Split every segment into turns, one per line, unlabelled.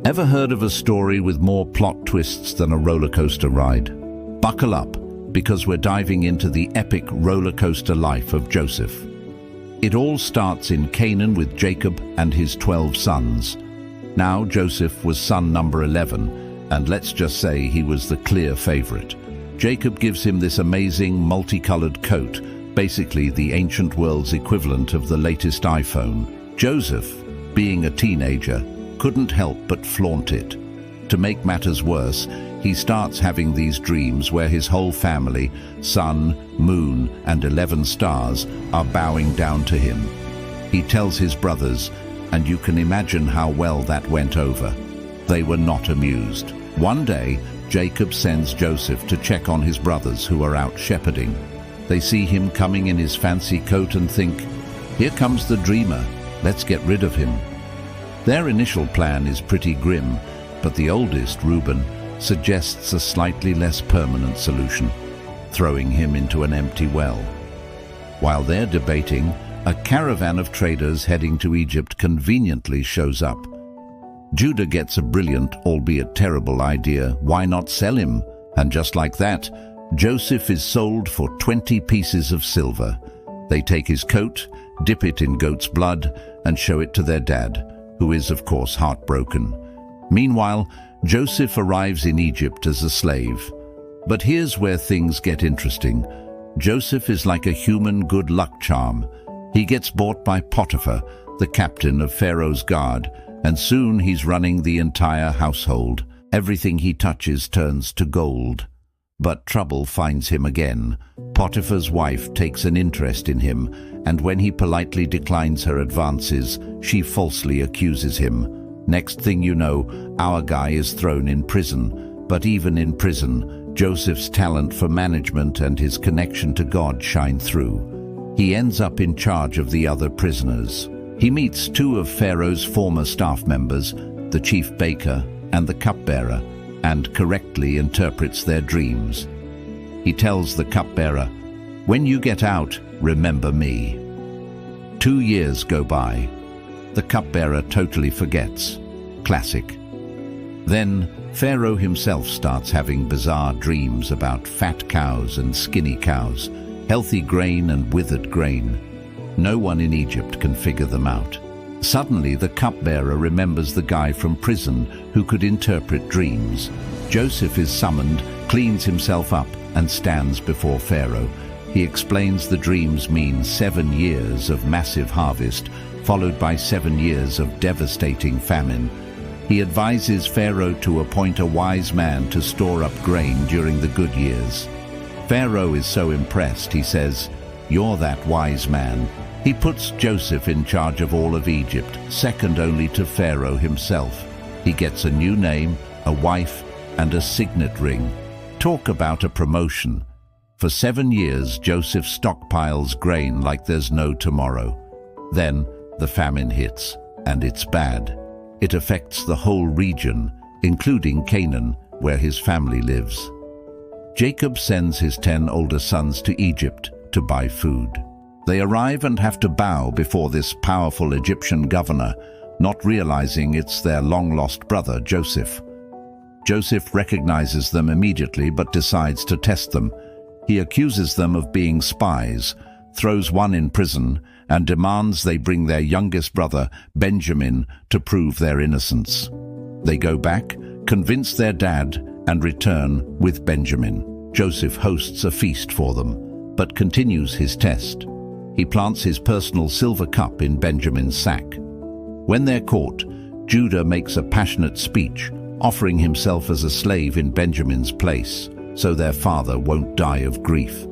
Ever heard of a story with more plot twists than a roller coaster ride? Buckle up, because we're diving into the epic roller coaster life of Joseph. It all starts in Canaan with Jacob and his 12 sons. Now Joseph was son number 11, and let's just say he was the clear favorite. Jacob gives him this amazing multicolored coat, basically the ancient world's equivalent of the latest iPhone. Joseph, being a teenager, couldn't help but flaunt it. To make matters worse, he starts having these dreams where his whole family, sun, moon, and 11 stars, are bowing down to him. He tells his brothers, and you can imagine how well that went over. They were not amused. One day, Jacob sends Joseph to check on his brothers who are out shepherding. They see him coming in his fancy coat and think, "Here comes the dreamer, let's get rid of him." Their initial plan is pretty grim, but the oldest, Reuben, suggests a slightly less permanent solution, throwing him into an empty well. While they're debating, a caravan of traders heading to Egypt conveniently shows up. Judah gets a brilliant, albeit terrible idea. Why not sell him? And just like that, Joseph is sold for 20 pieces of silver. They take his coat, dip it in goat's blood, and show it to their dad, who is, of course, heartbroken. Meanwhile, Joseph arrives in Egypt as a slave. But here's where things get interesting. Joseph is like a human good luck charm. He gets bought by Potiphar, the captain of Pharaoh's guard, and soon he's running the entire household. Everything he touches turns to gold. But trouble finds him again. Potiphar's wife takes an interest in him, and when he politely declines her advances, she falsely accuses him. Next thing you know, our guy is thrown in prison. But even in prison, Joseph's talent for management and his connection to God shine through. He ends up in charge of the other prisoners. He meets two of Pharaoh's former staff members, the chief baker and the cupbearer, and correctly interprets their dreams. He tells the cupbearer, "When you get out, remember me." 2 years go by. The cupbearer totally forgets. Classic. Then Pharaoh himself starts having bizarre dreams about fat cows and skinny cows, healthy grain and withered grain. No one in Egypt can figure them out. Suddenly, the cupbearer remembers the guy from prison who could interpret dreams. Joseph is summoned, cleans himself up, and stands before Pharaoh. He explains the dreams mean 7 years of massive harvest, followed by 7 years of devastating famine. He advises Pharaoh to appoint a wise man to store up grain during the good years. Pharaoh is so impressed, he says, "You're that wise man." He puts Joseph in charge of all of Egypt, second only to Pharaoh himself. He gets a new name, a wife, and a signet ring. Talk about a promotion. For 7 years, Joseph stockpiles grain like there's no tomorrow. Then the famine hits, and it's bad. It affects the whole region, including Canaan, where his family lives. Jacob sends his 10 older sons to Egypt to buy food. They arrive and have to bow before this powerful Egyptian governor, not realizing it's their long-lost brother, Joseph. Joseph recognizes them immediately but decides to test them. He accuses them of being spies, throws one in prison, and demands they bring their youngest brother, Benjamin, to prove their innocence. They go back, convince their dad, and return with Benjamin. Joseph hosts a feast for them, but continues his test. He plants his personal silver cup in Benjamin's sack. When they're caught, Judah makes a passionate speech, offering himself as a slave in Benjamin's place, so their father won't die of grief.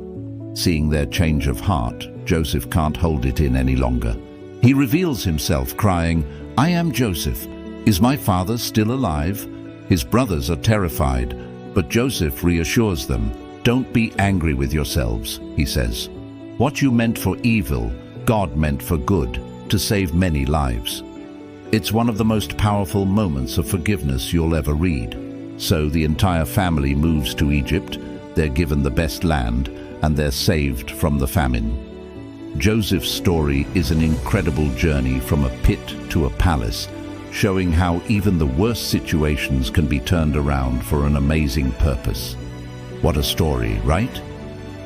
Seeing their change of heart, Joseph can't hold it in any longer. He reveals himself, crying, "I am Joseph. Is my father still alive?" His brothers are terrified, but Joseph reassures them. "Don't be angry with yourselves," he says. "What you meant for evil, God meant for good, to save many lives." It's one of the most powerful moments of forgiveness you'll ever read. So the entire family moves to Egypt, they're given the best land, and they're saved from the famine. Joseph's story is an incredible journey from a pit to a palace, showing how even the worst situations can be turned around for an amazing purpose. What a story, right?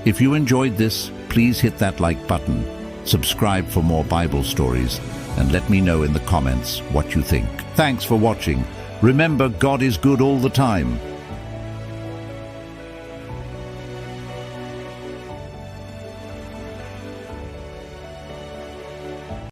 If you enjoyed this, please hit that like button, subscribe for more Bible stories, and let me know in the comments what you think. Thanks for watching. Remember, God is good all the time.